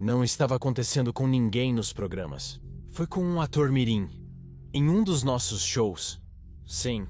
Não estava acontecendo com ninguém nos programas. Foi com um ator mirim. Em um dos nossos shows. Sim.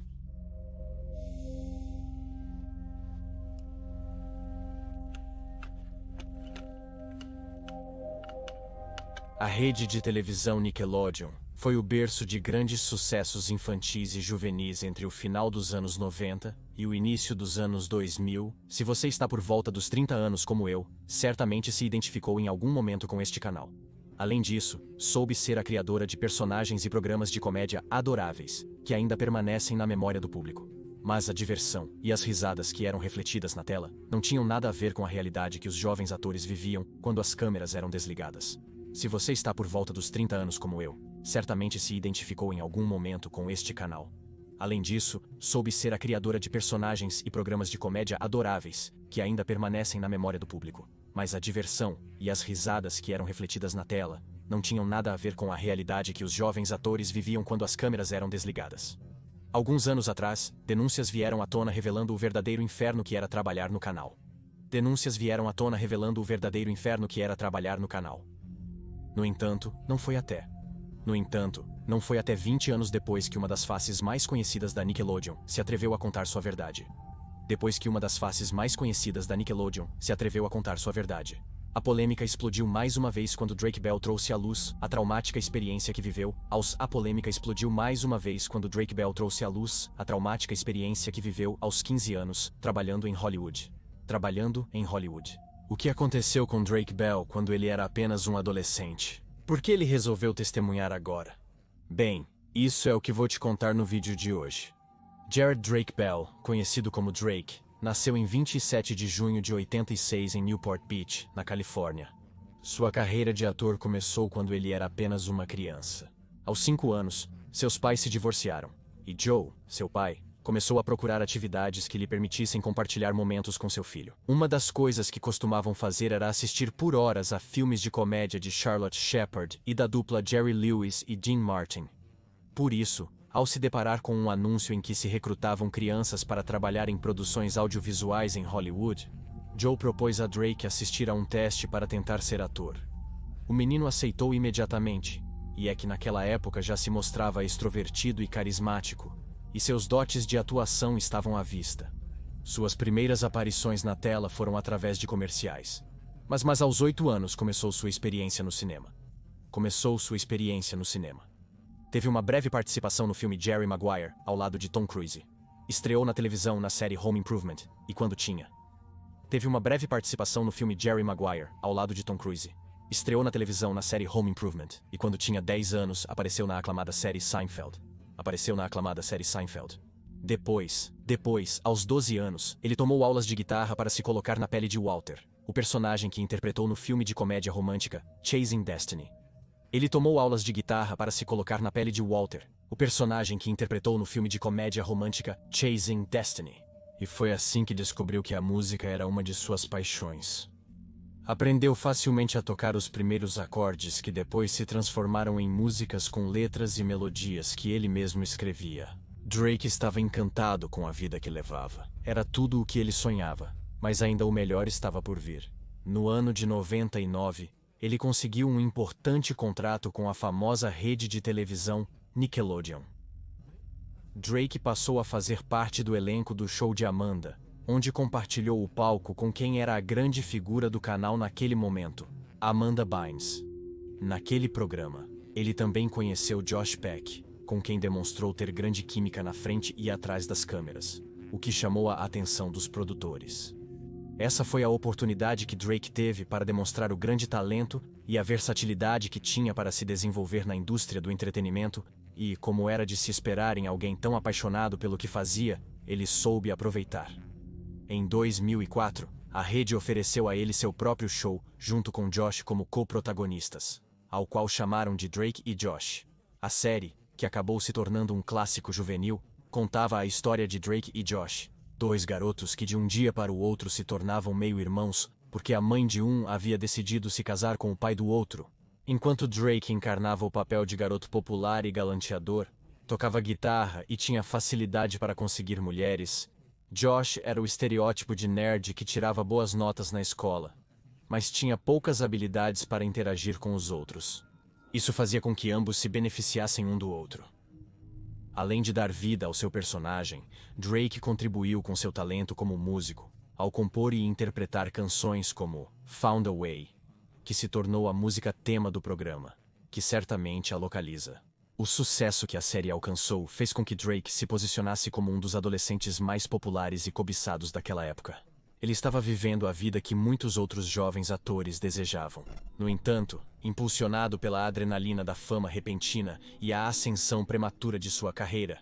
A rede de televisão Nickelodeon foi o berço de grandes sucessos infantis e juvenis entre o final dos anos 90 e o início dos anos 2000. Se você está por volta dos 30 anos como eu, certamente se identificou em algum momento com este canal. Além disso, soube ser a criadora de personagens e programas de comédia adoráveis, que ainda permanecem na memória do público. Mas a diversão e as risadas que eram refletidas na tela não tinham nada a ver com a realidade que os jovens atores viviam quando as câmeras eram desligadas. Se você está por volta dos 30 anos como eu, certamente se identificou em algum momento com este canal. Além disso, soube ser a criadora de personagens e programas de comédia adoráveis, que ainda permanecem na memória do público. Mas a diversão e as risadas que eram refletidas na tela não tinham nada a ver com a realidade que os jovens atores viviam quando as câmeras eram desligadas. Alguns anos atrás, denúncias vieram à tona revelando o verdadeiro inferno que era trabalhar no canal. Denúncias vieram à tona revelando o verdadeiro inferno que era trabalhar no canal. No entanto, não foi até 20 anos depois que uma das faces mais conhecidas da Nickelodeon se atreveu a contar sua verdade. Depois que uma das faces mais conhecidas da Nickelodeon se atreveu a contar sua verdade. A polêmica explodiu mais uma vez quando Drake Bell trouxe à luz a traumática experiência que viveu. A polêmica explodiu mais uma vez quando Drake Bell trouxe à luz a traumática experiência que viveu aos 15 anos, trabalhando em Hollywood. O que aconteceu com Drake Bell quando ele era apenas um adolescente? Por que ele resolveu testemunhar agora? Bem, isso é o que vou te contar no vídeo de hoje. Jared Drake Bell, conhecido como Drake, nasceu em 27 de junho de 86 em Newport Beach, na Califórnia. Sua carreira de ator começou quando ele era apenas uma criança. Aos 5 anos, seus pais se divorciaram, e Joe, seu pai, começou a procurar atividades que lhe permitissem compartilhar momentos com seu filho. Uma das coisas que costumavam fazer era assistir por horas a filmes de comédia de Charlotte Shepard e da dupla Jerry Lewis e Dean Martin. Por isso, ao se deparar com um anúncio em que se recrutavam crianças para trabalhar em produções audiovisuais em Hollywood, Joe propôs a Drake assistir a um teste para tentar ser ator. O menino aceitou imediatamente, e é que naquela época já se mostrava extrovertido e carismático, e seus dotes de atuação estavam à vista. Suas primeiras aparições na tela foram através de comerciais. Mas aos 8 anos começou sua experiência no cinema. Teve uma breve participação no filme Jerry Maguire, ao lado de Tom Cruise. Estreou na televisão na série Home Improvement, e quando tinha 10 anos, apareceu na aclamada série Seinfeld. Depois, aos 12 anos, ele tomou aulas de guitarra para se colocar na pele de Walter, o personagem que interpretou no filme de comédia romântica Chasing Destiny. E foi assim que descobriu que a música era uma de suas paixões. Aprendeu facilmente a tocar os primeiros acordes que depois se transformaram em músicas com letras e melodias que ele mesmo escrevia. Drake estava encantado com a vida que levava. Era tudo o que ele sonhava, mas ainda o melhor estava por vir. No ano de 99, ele conseguiu um importante contrato com a famosa rede de televisão Nickelodeon. Drake passou a fazer parte do elenco do show de Amanda, onde compartilhou o palco com quem era a grande figura do canal naquele momento, Amanda Bynes. Naquele programa, ele também conheceu Josh Peck, com quem demonstrou ter grande química na frente e atrás das câmeras, o que chamou a atenção dos produtores. Essa foi a oportunidade que Drake teve para demonstrar o grande talento e a versatilidade que tinha para se desenvolver na indústria do entretenimento e, como era de se esperar em alguém tão apaixonado pelo que fazia, ele soube aproveitar. Em 2004, a rede ofereceu a ele seu próprio show, junto com Josh como co-protagonistas, ao qual chamaram de Drake e Josh. A série, que acabou se tornando um clássico juvenil, contava a história de Drake e Josh, dois garotos que de um dia para o outro se tornavam meio-irmãos, porque a mãe de um havia decidido se casar com o pai do outro. Enquanto Drake encarnava o papel de garoto popular e galanteador, tocava guitarra e tinha facilidade para conseguir mulheres, Josh era o estereótipo de nerd que tirava boas notas na escola, mas tinha poucas habilidades para interagir com os outros. Isso fazia com que ambos se beneficiassem um do outro. Além de dar vida ao seu personagem, Drake contribuiu com seu talento como músico, ao compor e interpretar canções como Found a Way, que se tornou a música tema do programa, que certamente a localiza. O sucesso que a série alcançou fez com que Drake se posicionasse como um dos adolescentes mais populares e cobiçados daquela época. Ele estava vivendo a vida que muitos outros jovens atores desejavam. No entanto, impulsionado pela adrenalina da fama repentina e a ascensão prematura de sua carreira,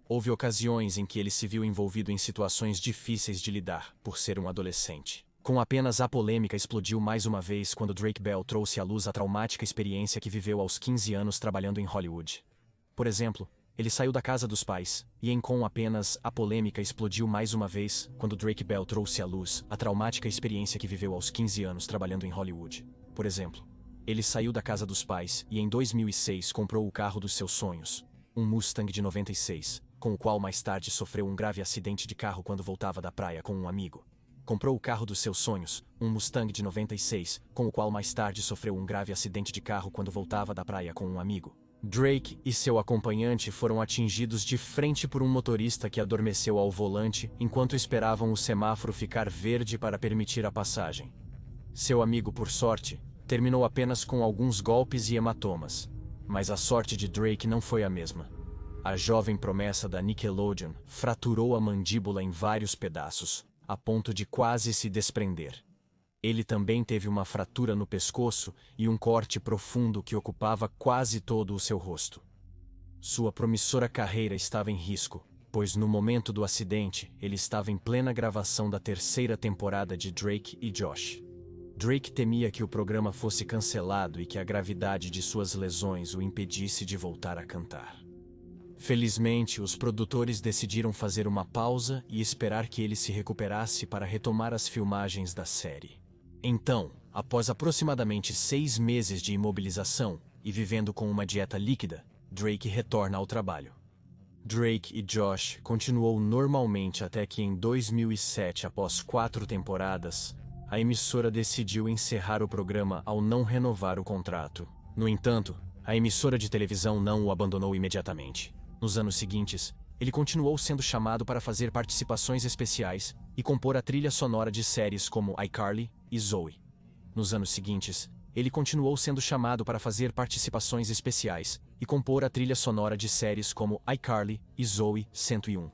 houve ocasiões em que ele se viu envolvido em situações difíceis de lidar por ser um adolescente. Com apenas a polêmica explodiu mais uma vez quando Drake Bell trouxe à luz a traumática experiência que viveu aos 15 anos trabalhando em Hollywood. Por exemplo, ele saiu da casa dos pais, e com apenas a polêmica explodiu mais uma vez quando Drake Bell trouxe à luz a traumática experiência que viveu aos 15 anos trabalhando em Hollywood. Por exemplo, ele saiu da casa dos pais e em 2006 comprou o carro dos seus sonhos, um Mustang de 96, com o qual mais tarde sofreu um grave acidente de carro quando voltava da praia com um amigo. Comprou o carro dos seus sonhos, um Mustang de 96, com o qual mais tarde sofreu um grave acidente de carro quando voltava da praia com um amigo. Drake e seu acompanhante foram atingidos de frente por um motorista que adormeceu ao volante enquanto esperavam o semáforo ficar verde para permitir a passagem. Seu amigo, por sorte, terminou apenas com alguns golpes e hematomas. Mas a sorte de Drake não foi a mesma. A jovem promessa da Nickelodeon fraturou a mandíbula em vários pedaços, a ponto de quase se desprender. Ele também teve uma fratura no pescoço e um corte profundo que ocupava quase todo o seu rosto. Sua promissora carreira estava em risco, pois no momento do acidente, ele estava em plena gravação da terceira temporada de Drake e Josh. Drake temia que o programa fosse cancelado e que a gravidade de suas lesões o impedisse de voltar a cantar. Felizmente, os produtores decidiram fazer uma pausa e esperar que ele se recuperasse para retomar as filmagens da série. Então, após aproximadamente 6 meses de imobilização e vivendo com uma dieta líquida, Drake retorna ao trabalho. Drake e Josh continuou normalmente até que em 2007, após 4 temporadas, a emissora decidiu encerrar o programa ao não renovar o contrato. No entanto, a emissora de televisão não o abandonou imediatamente. Nos anos seguintes, ele continuou sendo chamado para fazer participações especiais e compor a trilha sonora de séries como iCarly e Zoe. Nos anos seguintes, ele continuou sendo chamado para fazer participações especiais e compor a trilha sonora de séries como iCarly e Zoe 101.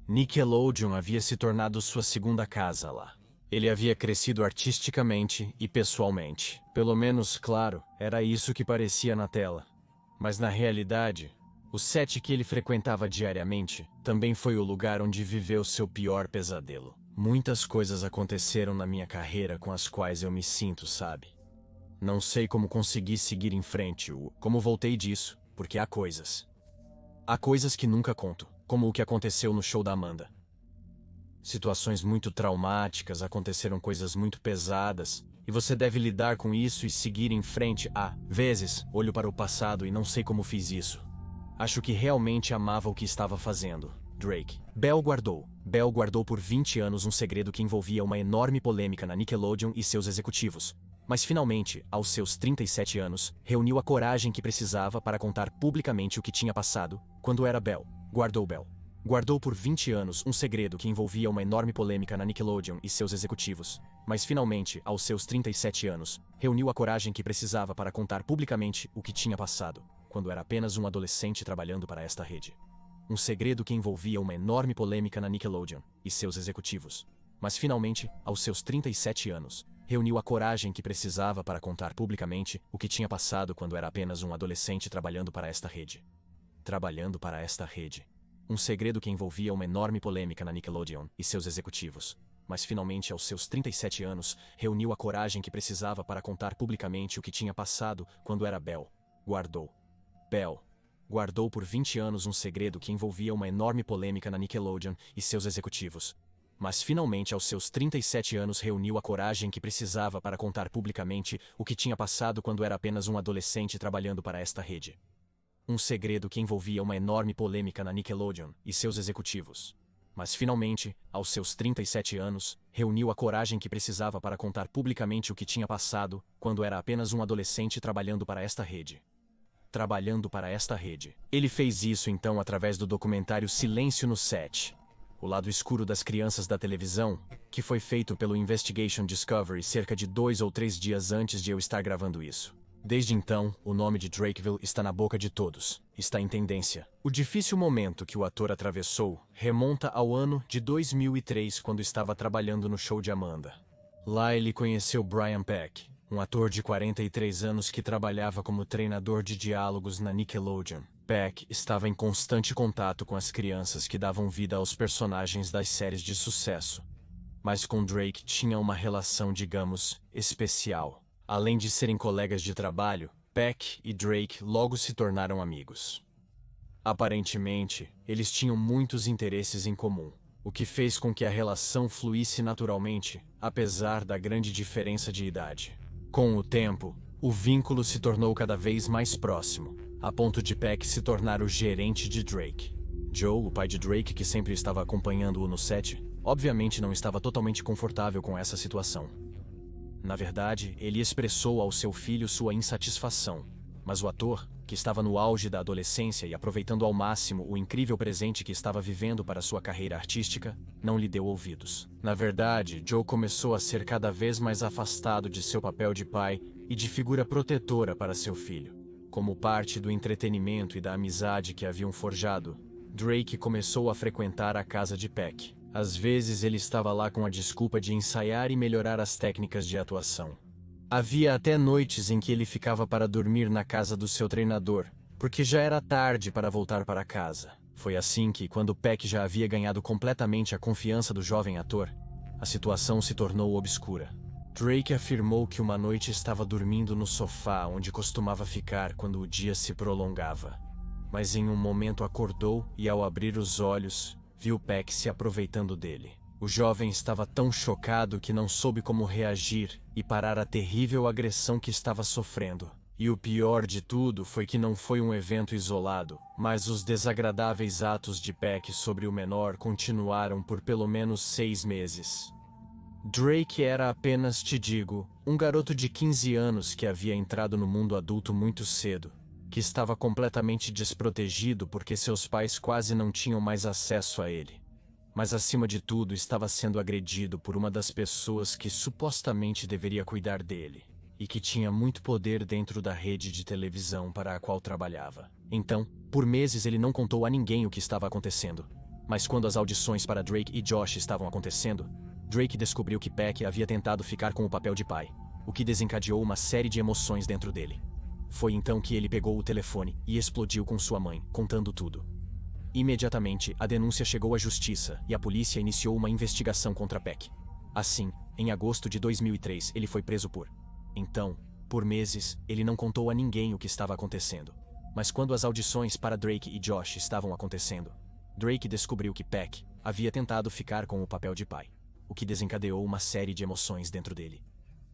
Nickelodeon havia se tornado sua segunda casa lá. Ele havia crescido artisticamente e pessoalmente. Pelo menos, claro, era isso que parecia na tela. Mas na realidade, o set que ele frequentava diariamente também foi o lugar onde viveu seu pior pesadelo. Muitas coisas aconteceram na minha carreira com as quais eu me sinto, sabe? Não sei como consegui seguir em frente, como voltei disso, porque há coisas. Há coisas que nunca conto, como o que aconteceu no show da Amanda. Situações muito traumáticas, aconteceram coisas muito pesadas, e você deve lidar com isso e seguir em frente. Às vezes, olho para o passado e não sei como fiz isso. Acho que realmente amava o que estava fazendo. Drake. Bell guardou por 20 anos um segredo que envolvia uma enorme polêmica na Nickelodeon e seus executivos. Mas finalmente, aos seus 37 anos, reuniu a coragem que precisava para contar publicamente o que tinha passado quando era Bell. Guardou por 20 anos um segredo que envolvia uma enorme polêmica na Nickelodeon e seus executivos. Mas finalmente, aos seus 37 anos, reuniu a coragem que precisava para contar publicamente o que tinha passado quando era apenas um adolescente trabalhando para esta rede. Um segredo que envolvia uma enorme polêmica na Nickelodeon e seus executivos. Mas finalmente, aos seus 37 anos, reuniu a coragem que precisava para contar publicamente o que tinha passado quando era apenas um adolescente trabalhando para esta rede. Um segredo que envolvia uma enorme polêmica na Nickelodeon e seus executivos. Mas finalmente, aos seus 37 anos, reuniu a coragem que precisava para contar publicamente o que tinha passado quando era Bell. Guardou por 20 anos um segredo que envolvia uma enorme polêmica na Nickelodeon e seus executivos. Mas finalmente, aos seus 37 anos, reuniu a coragem que precisava para contar publicamente o que tinha passado quando era apenas um adolescente trabalhando para esta rede. Um segredo que envolvia uma enorme polêmica na Nickelodeon e seus executivos. Mas finalmente, aos seus 37 anos, reuniu a coragem que precisava para contar publicamente o que tinha passado, quando era apenas um adolescente trabalhando para esta rede. Ele fez isso então através do documentário Silêncio no Set, o lado escuro das crianças da televisão, que foi feito pelo Investigation Discovery cerca de 2 ou 3 dias antes de eu estar gravando isso. Desde então, o nome de Drakeville está na boca de todos, está em tendência. O difícil momento que o ator atravessou remonta ao ano de 2003, quando estava trabalhando no show de Amanda. Lá ele conheceu Brian Peck, um ator de 43 anos que trabalhava como treinador de diálogos na Nickelodeon. Peck estava em constante contato com as crianças que davam vida aos personagens das séries de sucesso. Mas com Drake tinha uma relação, digamos, especial. Além de serem colegas de trabalho, Peck e Drake logo se tornaram amigos. Aparentemente, eles tinham muitos interesses em comum, o que fez com que a relação fluísse naturalmente, apesar da grande diferença de idade. Com o tempo, o vínculo se tornou cada vez mais próximo, a ponto de Peck se tornar o gerente de Drake. Joe, o pai de Drake, que sempre estava acompanhando-o no set, obviamente não estava totalmente confortável com essa situação. Na verdade, ele expressou ao seu filho sua insatisfação, mas o ator, que estava no auge da adolescência e aproveitando ao máximo o incrível presente que estava vivendo para sua carreira artística, não lhe deu ouvidos. Na verdade, Joe começou a ser cada vez mais afastado de seu papel de pai e de figura protetora para seu filho. Como parte do entretenimento e da amizade que haviam forjado, Drake começou a frequentar a casa de Peck. Às vezes ele estava lá com a desculpa de ensaiar e melhorar as técnicas de atuação. Havia até noites em que ele ficava para dormir na casa do seu treinador, porque já era tarde para voltar para casa. Foi assim que, quando Peck já havia ganhado completamente a confiança do jovem ator, a situação se tornou obscura. Drake afirmou que uma noite estava dormindo no sofá onde costumava ficar quando o dia se prolongava. Mas em um momento acordou e, ao abrir os olhos, viu Peck se aproveitando dele. O jovem estava tão chocado que não soube como reagir e parar a terrível agressão que estava sofrendo. E o pior de tudo foi que não foi um evento isolado, mas os desagradáveis atos de Peck sobre o menor continuaram por pelo menos 6 meses. Drake era apenas, te digo, um garoto de 15 anos que havia entrado no mundo adulto muito cedo, que estava completamente desprotegido porque seus pais quase não tinham mais acesso a ele. Mas acima de tudo estava sendo agredido por uma das pessoas que supostamente deveria cuidar dele, e que tinha muito poder dentro da rede de televisão para a qual trabalhava. Então, por meses ele não contou a ninguém o que estava acontecendo. Mas quando as audições para Drake e Josh estavam acontecendo, Drake descobriu que Peck havia tentado ficar com o papel de pai, o que desencadeou uma série de emoções dentro dele. Foi então que ele pegou o telefone e explodiu com sua mãe, contando tudo. Imediatamente, a denúncia chegou à justiça e a polícia iniciou uma investigação contra Peck. Assim, em agosto de 2003, ele foi preso por... Então, por meses, ele não contou a ninguém o que estava acontecendo. Mas quando as audições para Drake e Josh estavam acontecendo, Drake descobriu que Peck havia tentado ficar com o papel de pai, o que desencadeou uma série de emoções dentro dele.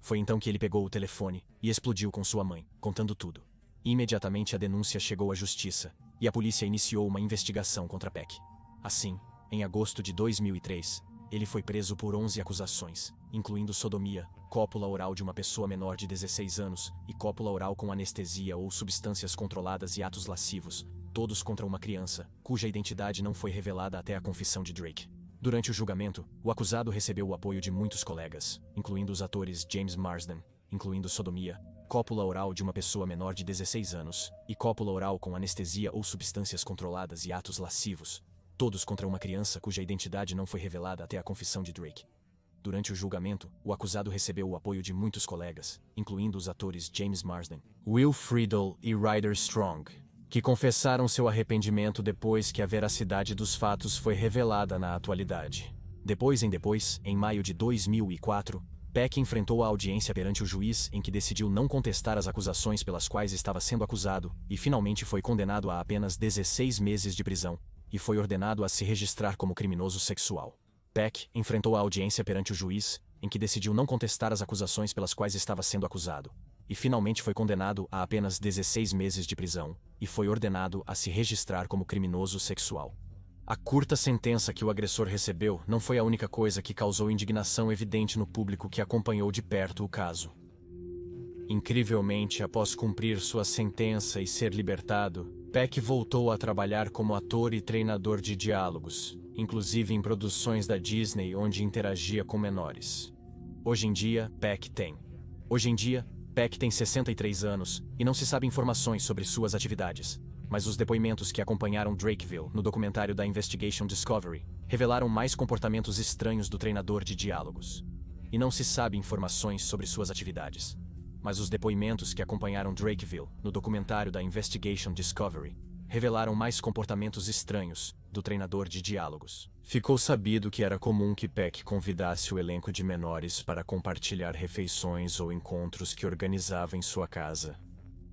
Foi então que ele pegou o telefone e explodiu com sua mãe, contando tudo. Imediatamente a denúncia chegou à justiça e a polícia iniciou uma investigação contra Peck. Assim, em agosto de 2003, ele foi preso por 11 acusações, incluindo sodomia, cópula oral de uma pessoa menor de 16 anos e cópula oral com anestesia ou substâncias controladas e atos lascivos, todos contra uma criança, cuja identidade não foi revelada até a confissão de Drake. Durante o julgamento, o acusado recebeu o apoio de muitos colegas, incluindo os atores James Marsden, incluindo sodomia, cópula oral de uma pessoa menor de 16 anos, e cópula oral com anestesia ou substâncias controladas e atos lascivos, todos contra uma criança cuja identidade não foi revelada até a confissão de Drake. Durante o julgamento, o acusado recebeu o apoio de muitos colegas, incluindo os atores James Marsden, Will Friedle e Ryder Strong, que confessaram seu arrependimento depois que a veracidade dos fatos foi revelada na atualidade. Depois, em maio de 2004, Peck enfrentou a audiência perante o juiz em que decidiu não contestar as acusações pelas quais estava sendo acusado e finalmente foi condenado a apenas 16 meses de prisão e foi ordenado a se registrar como criminoso sexual. Peck enfrentou a audiência perante o juiz em que decidiu não contestar as acusações pelas quais estava sendo acusado e finalmente foi condenado a apenas 16 meses de prisão e foi ordenado a se registrar como criminoso sexual. A curta sentença que o agressor recebeu não foi a única coisa que causou indignação evidente no público que acompanhou de perto o caso. Incrivelmente, após cumprir sua sentença e ser libertado, Peck voltou a trabalhar como ator e treinador de diálogos, inclusive em produções da Disney onde interagia com menores. Hoje em dia, Peck tem 63 anos e não se sabe informações sobre suas atividades, mas os depoimentos que acompanharam Drakeville no documentário da Investigation Discovery revelaram mais comportamentos estranhos do treinador de diálogos. E não se sabe informações sobre suas atividades, mas os depoimentos que acompanharam Drakeville no documentário da Investigation Discovery revelaram mais comportamentos estranhos do treinador de diálogos. Ficou sabido que era comum que Peck convidasse o elenco de menores para compartilhar refeições ou encontros que organizava em sua casa.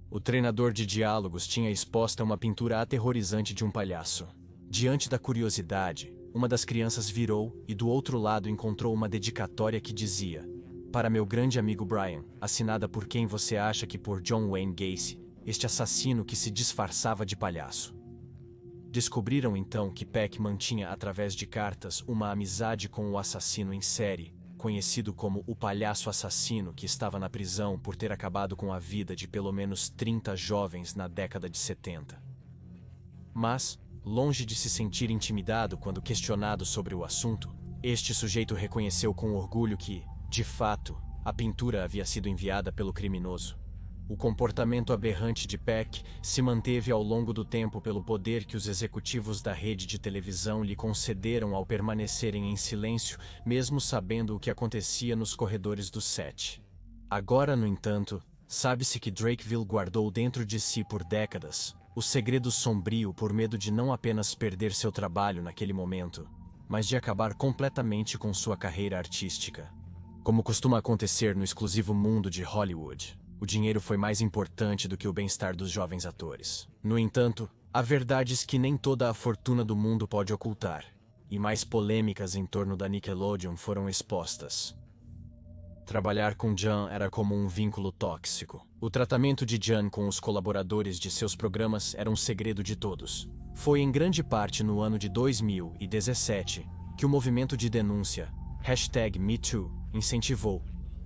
O treinador de diálogos tinha exposta uma pintura aterrorizante de um palhaço. Diante da curiosidade, uma das crianças virou e do outro lado encontrou uma dedicatória que dizia: "Para meu grande amigo Brian, assinada por quem você acha que por John Wayne Gacy, este assassino que se disfarçava de palhaço." Descobriram então que Peck mantinha através de cartas uma amizade com o assassino em série, conhecido como o palhaço assassino, que estava na prisão por ter acabado com a vida de pelo menos 30 jovens na década de 70. Mas, longe de se sentir intimidado quando questionado sobre o assunto, este sujeito reconheceu com orgulho que, de fato, a pintura havia sido enviada pelo criminoso. O comportamento aberrante de Peck se manteve ao longo do tempo pelo poder que os executivos da rede de televisão lhe concederam ao permanecerem em silêncio, mesmo sabendo o que acontecia nos corredores do set. Agora, no entanto, sabe-se que Drakeville guardou dentro de si por décadas o segredo sombrio por medo de não apenas perder seu trabalho naquele momento, mas de acabar completamente com sua carreira artística. Como costuma acontecer no exclusivo mundo de Hollywood, o dinheiro foi mais importante do que o bem-estar dos jovens atores. No entanto, há verdades que nem toda a fortuna do mundo pode ocultar, e mais polêmicas em torno da Nickelodeon foram expostas. Trabalhar com Jan era como um vínculo tóxico. O tratamento de Jan com os colaboradores de seus programas era um segredo de todos. Foi em grande parte no ano de 2017 que o movimento de denúncia #MeToo incentivou,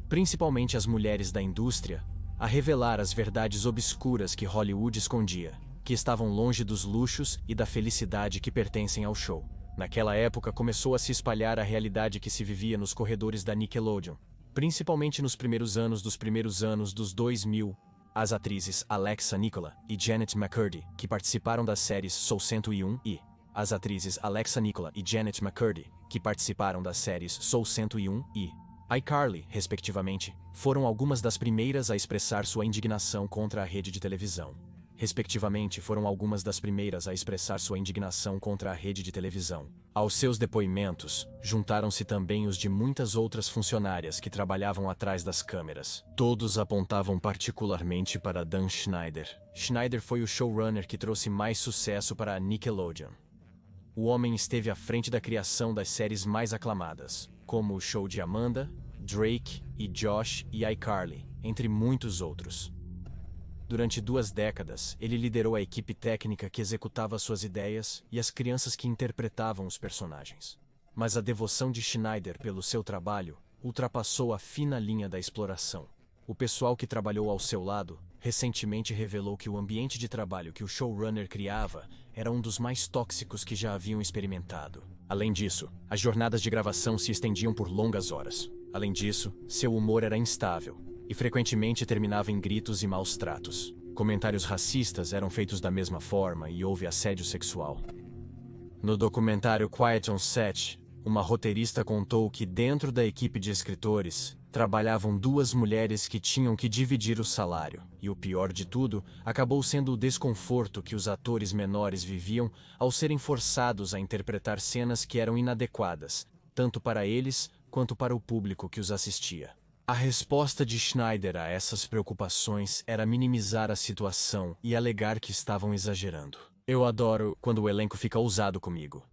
principalmente as mulheres da indústria, a revelar as verdades obscuras que Hollywood escondia, que estavam longe dos luxos e da felicidade que pertencem ao show. Naquela época começou a se espalhar a realidade que se vivia nos corredores da Nickelodeon, principalmente nos primeiros anos dos 2000. As atrizes Alexa Nicola e Janet McCurdy, que participaram das séries Soul 101 e as atrizes Alexa Nicola e Janet McCurdy, que participaram das séries Soul 101 e iCarly, respectivamente, foram algumas das primeiras a expressar sua indignação contra a rede de televisão. Aos seus depoimentos, juntaram-se também os de muitas outras funcionárias que trabalhavam atrás das câmeras. Todos apontavam particularmente para Dan Schneider. Schneider foi o showrunner que trouxe mais sucesso para a Nickelodeon. O homem esteve à frente da criação das séries mais aclamadas, como o show de Amanda, Drake e Josh e iCarly, entre muitos outros. Durante 2 décadas, ele liderou a equipe técnica que executava suas ideias e as crianças que interpretavam os personagens. Mas a devoção de Schneider pelo seu trabalho ultrapassou a fina linha da exploração. O pessoal que trabalhou ao seu lado recentemente revelou que o ambiente de trabalho que o showrunner criava era um dos mais tóxicos que já haviam experimentado. Além disso, as jornadas de gravação se estendiam por longas horas. Além disso, seu humor era instável e frequentemente terminava em gritos e maus tratos. Comentários racistas eram feitos da mesma forma e houve assédio sexual. No documentário Quiet on Set, uma roteirista contou que dentro da equipe de escritores trabalhavam 2 mulheres que tinham que dividir o salário, e o pior de tudo acabou sendo o desconforto que os atores menores viviam ao serem forçados a interpretar cenas que eram inadequadas, tanto para eles quanto para o público que os assistia. A resposta de Schneider a essas preocupações era minimizar a situação e alegar que estavam exagerando. "Eu adoro quando o elenco fica ousado comigo,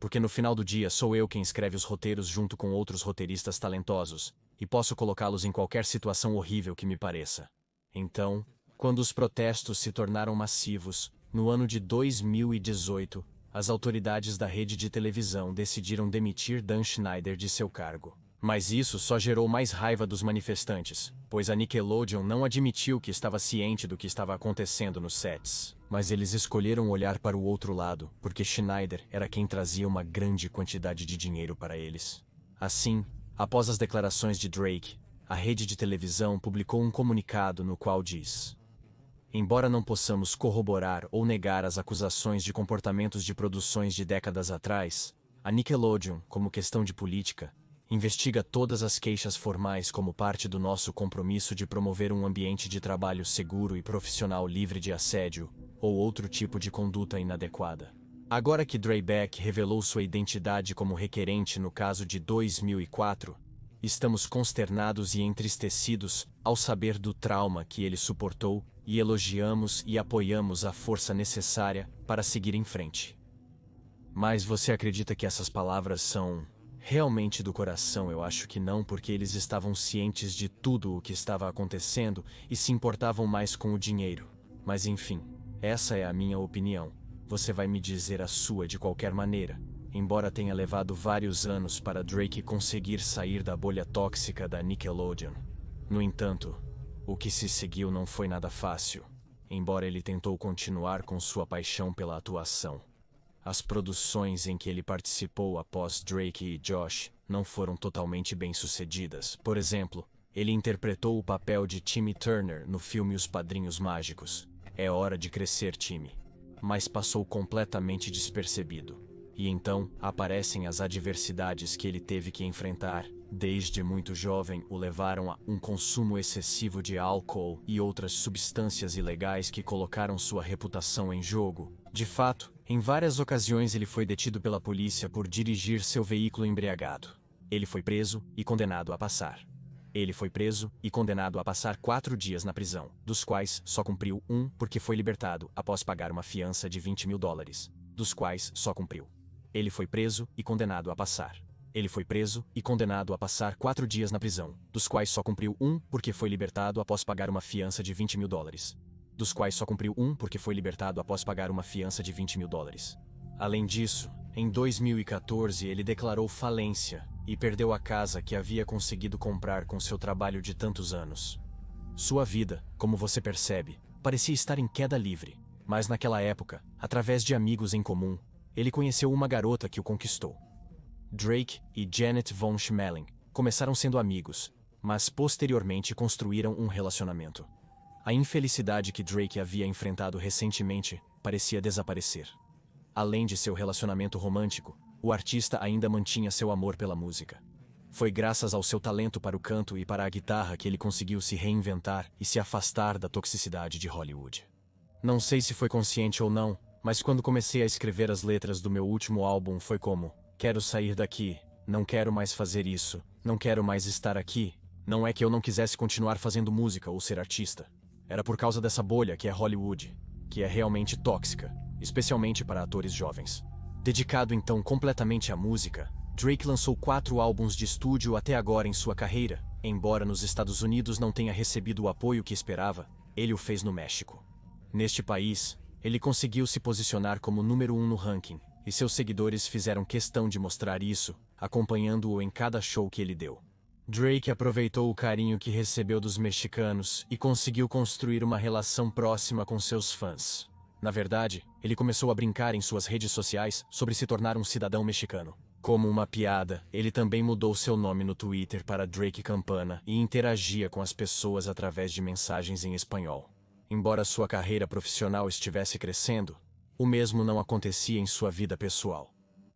porque no final do dia sou eu quem escreve os roteiros junto com outros roteiristas talentosos, e posso colocá-los em qualquer situação horrível que me pareça." Então, quando os protestos se tornaram massivos, no ano de 2018, as autoridades da rede de televisão decidiram demitir Dan Schneider de seu cargo. Mas isso só gerou mais raiva dos manifestantes, pois a Nickelodeon não admitiu que estava ciente do que estava acontecendo nos sets. Mas eles escolheram olhar para o outro lado, porque Schneider era quem trazia uma grande quantidade de dinheiro para eles. Assim, após as declarações de Drake, a rede de televisão publicou um comunicado no qual diz: embora não possamos corroborar ou negar as acusações de comportamentos de produções de décadas atrás, a Nickelodeon, como questão de política, investiga todas as queixas formais como parte do nosso compromisso de promover um ambiente de trabalho seguro e profissional livre de assédio ou outro tipo de conduta inadequada. Agora que Drake revelou sua identidade como requerente no caso de 2004, estamos consternados e entristecidos ao saber do trauma que ele suportou e elogiamos e apoiamos a força necessária para seguir em frente. Mas você acredita que essas palavras são realmente do coração? Eu acho que não, porque eles estavam cientes de tudo o que estava acontecendo e se importavam mais com o dinheiro. Mas enfim, essa é a minha opinião. Você vai me dizer a sua de qualquer maneira. Embora tenha levado vários anos para Drake conseguir sair da bolha tóxica da Nickelodeon. No entanto, o que se seguiu não foi nada fácil, embora ele tentou continuar com sua paixão pela atuação. As produções em que ele participou após Drake e Josh não foram totalmente bem-sucedidas. Por exemplo, ele interpretou o papel de Timmy Turner no filme Os Padrinhos Mágicos. É hora de crescer, Timmy. Mas passou completamente despercebido. E então, aparecem as adversidades que ele teve que enfrentar. Desde muito jovem, o levaram a um consumo excessivo de álcool e outras substâncias ilegais que colocaram sua reputação em jogo. De fato, em várias ocasiões ele foi detido pela polícia por dirigir seu veículo embriagado. Ele foi preso e condenado a passar. Ele foi preso e condenado a passar 4 dias na prisão, dos quais só cumpriu 1 porque foi libertado após pagar uma fiança de $20 mil, dos quais só cumpriu. Ele foi preso e condenado a passar. Ele foi preso e condenado a passar 4 dias na prisão, dos quais só cumpriu 1 porque foi libertado após pagar uma fiança de $20 mil, dos quais só cumpriu 1 porque foi libertado após pagar uma fiança de $20 mil. Além disso, em 2014 ele declarou falência e perdeu a casa que havia conseguido comprar com seu trabalho de tantos anos. Sua vida, como você percebe, parecia estar em queda livre, mas naquela época, através de amigos em comum, ele conheceu uma garota que o conquistou. Drake e Janet Von Schmeling começaram sendo amigos, mas posteriormente construíram um relacionamento. A infelicidade que Drake havia enfrentado recentemente parecia desaparecer. Além de seu relacionamento romântico, o artista ainda mantinha seu amor pela música. Foi graças ao seu talento para o canto e para a guitarra que ele conseguiu se reinventar e se afastar da toxicidade de Hollywood. Não sei se foi consciente ou não, mas quando comecei a escrever as letras do meu último álbum foi como: quero sair daqui, não quero mais fazer isso, não quero mais estar aqui. Não é que eu não quisesse continuar fazendo música ou ser artista. Era por causa dessa bolha que é Hollywood, que é realmente tóxica, especialmente para atores jovens. Dedicado então completamente à música, Drake lançou 4 álbuns de estúdio até agora em sua carreira. Embora nos Estados Unidos não tenha recebido o apoio que esperava, ele o fez no México. Neste país, ele conseguiu se posicionar como número 1 no ranking, e seus seguidores fizeram questão de mostrar isso, acompanhando-o em cada show que ele deu. Drake aproveitou o carinho que recebeu dos mexicanos e conseguiu construir uma relação próxima com seus fãs. Na verdade, ele começou a brincar em suas redes sociais sobre se tornar um cidadão mexicano. Como uma piada, ele também mudou seu nome no Twitter para Drake Campana e interagia com as pessoas através de mensagens em espanhol. Embora sua carreira profissional estivesse crescendo, o mesmo não acontecia em sua vida pessoal.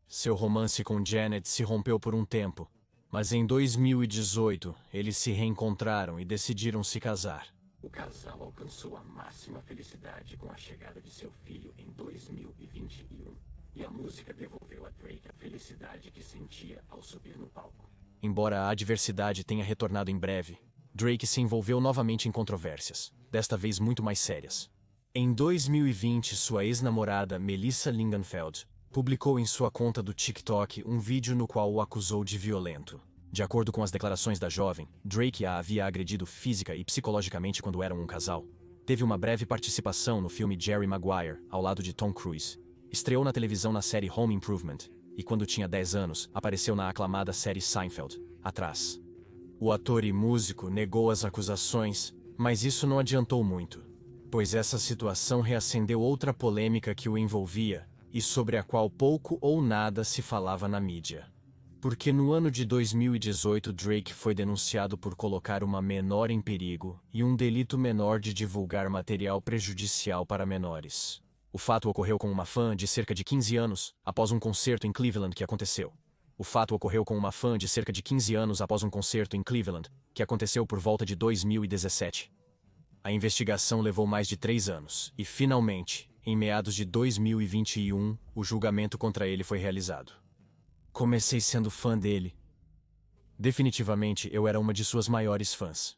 Seu romance com Janet se rompeu por um tempo, mas em 2018 eles se reencontraram e decidiram se casar. O casal alcançou a máxima felicidade com a chegada de seu filho em 2021, e a música devolveu a Drake a felicidade que sentia ao subir no palco. Embora a adversidade tenha retornado em breve, Drake se envolveu novamente em controvérsias, desta vez muito mais sérias. Em 2020, sua ex-namorada Melissa Lingenfeld publicou em sua conta do TikTok um vídeo no qual o acusou de violento. De acordo com as declarações da jovem, Drake a havia agredido física e psicologicamente quando eram um casal. Teve uma breve participação no filme Jerry Maguire, ao lado de Tom Cruise. Estreou na televisão na série Home Improvement, e quando tinha 10 anos, apareceu na aclamada série Seinfeld, Atrás. O ator e músico negou as acusações, mas isso não adiantou muito, pois essa situação reacendeu outra polêmica que o envolvia, e sobre a qual pouco ou nada se falava na mídia. Porque no ano de 2018 Drake foi denunciado por colocar uma menor em perigo e um delito menor de divulgar material prejudicial para menores. O fato ocorreu com uma fã de cerca de 15 anos, após um concerto em Cleveland que aconteceu. O fato ocorreu com uma fã de cerca de 15 anos após um concerto em Cleveland, que aconteceu por volta de 2017. A investigação levou mais de 3 anos, e finalmente, em meados de 2021, o julgamento contra ele foi realizado. Comecei sendo fã dele. Definitivamente, eu era uma de suas maiores fãs.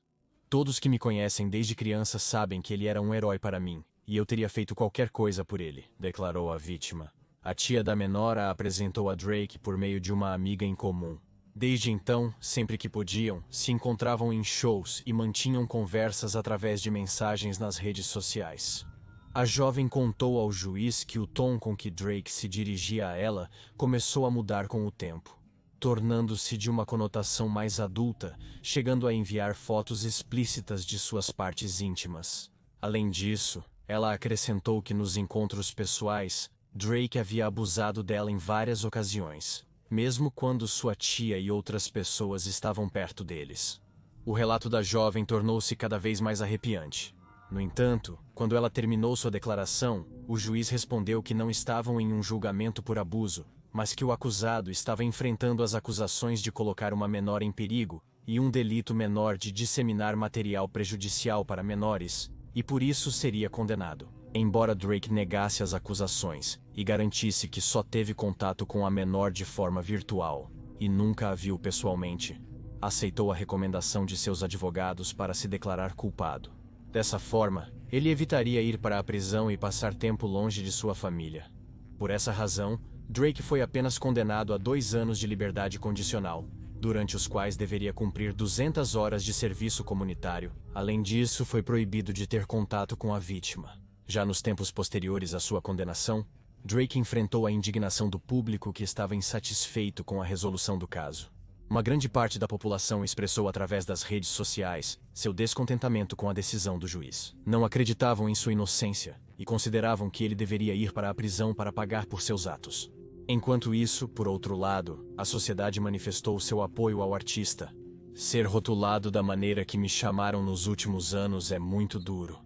Todos que me conhecem desde criança sabem que ele era um herói para mim, e eu teria feito qualquer coisa por ele, declarou a vítima. A tia da menor a apresentou a Drake por meio de uma amiga em comum. Desde então, sempre que podiam, se encontravam em shows e mantinham conversas através de mensagens nas redes sociais. A jovem contou ao juiz que o tom com que Drake se dirigia a ela começou a mudar com o tempo, tornando-se de uma conotação mais adulta, chegando a enviar fotos explícitas de suas partes íntimas. Além disso, ela acrescentou que nos encontros pessoais, Drake havia abusado dela em várias ocasiões, mesmo quando sua tia e outras pessoas estavam perto deles. O relato da jovem tornou-se cada vez mais arrepiante. No entanto, quando ela terminou sua declaração, o juiz respondeu que não estavam em um julgamento por abuso, mas que o acusado estava enfrentando as acusações de colocar uma menor em perigo e um delito menor de disseminar material prejudicial para menores, e por isso seria condenado. Embora Drake negasse as acusações e garantisse que só teve contato com a menor de forma virtual e nunca a viu pessoalmente, aceitou a recomendação de seus advogados para se declarar culpado. Dessa forma, ele evitaria ir para a prisão e passar tempo longe de sua família. Por essa razão, Drake foi apenas condenado a 2 anos de liberdade condicional, durante os quais deveria cumprir 200 horas de serviço comunitário. Além disso, foi proibido de ter contato com a vítima. Já nos tempos posteriores à sua condenação, Drake enfrentou a indignação do público que estava insatisfeito com a resolução do caso. Uma grande parte da população expressou através das redes sociais seu descontentamento com a decisão do juiz. Não acreditavam em sua inocência e consideravam que ele deveria ir para a prisão para pagar por seus atos. Enquanto isso, por outro lado, a sociedade manifestou seu apoio ao artista. Ser rotulado da maneira que me chamaram nos últimos anos é muito duro.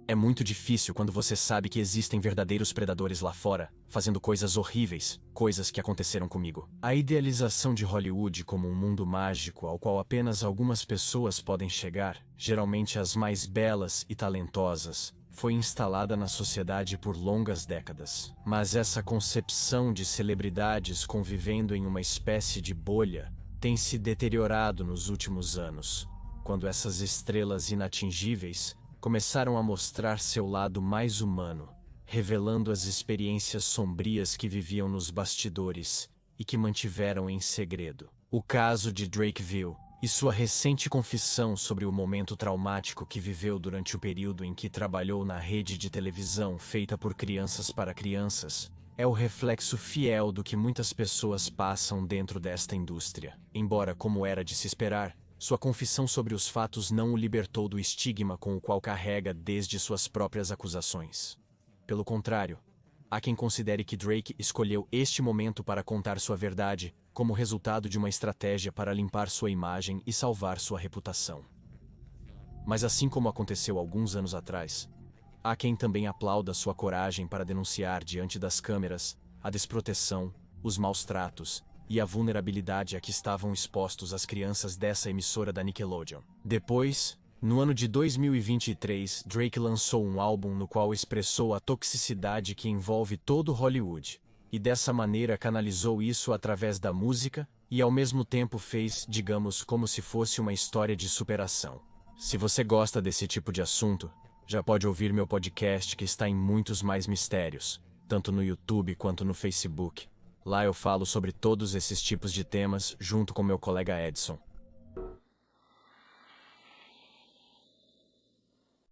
É muito difícil quando você sabe que existem verdadeiros predadores lá fora, fazendo coisas horríveis, coisas que aconteceram comigo. A idealização de Hollywood como um mundo mágico ao qual apenas algumas pessoas podem chegar, geralmente as mais belas e talentosas, foi instalada na sociedade por longas décadas. Mas essa concepção de celebridades convivendo em uma espécie de bolha tem se deteriorado nos últimos anos, quando essas estrelas inatingíveis começaram a mostrar seu lado mais humano, revelando as experiências sombrias que viviam nos bastidores e que mantiveram em segredo. O caso de Drakeville e sua recente confissão sobre o momento traumático que viveu durante o período em que trabalhou na rede de televisão feita por crianças para crianças é o reflexo fiel do que muitas pessoas passam dentro desta indústria. Embora, como era de se esperar, sua confissão sobre os fatos não o libertou do estigma com o qual carrega desde suas próprias acusações. Pelo contrário, há quem considere que Drake escolheu este momento para contar sua verdade como resultado de uma estratégia para limpar sua imagem e salvar sua reputação. Mas assim como aconteceu alguns anos atrás, há quem também aplauda sua coragem para denunciar diante das câmeras a desproteção, os maus tratos e a vulnerabilidade a que estavam expostos as crianças dessa emissora da Nickelodeon. Depois, no ano de 2023, Drake lançou um álbum no qual expressou a toxicidade que envolve todo Hollywood, e dessa maneira canalizou isso através da música e ao mesmo tempo fez, digamos, como se fosse uma história de superação. Se você gosta desse tipo de assunto, já pode ouvir meu podcast que está em muitos mais mistérios, tanto no YouTube quanto no Facebook. Lá eu falo sobre todos esses tipos de temas junto com meu colega Edson.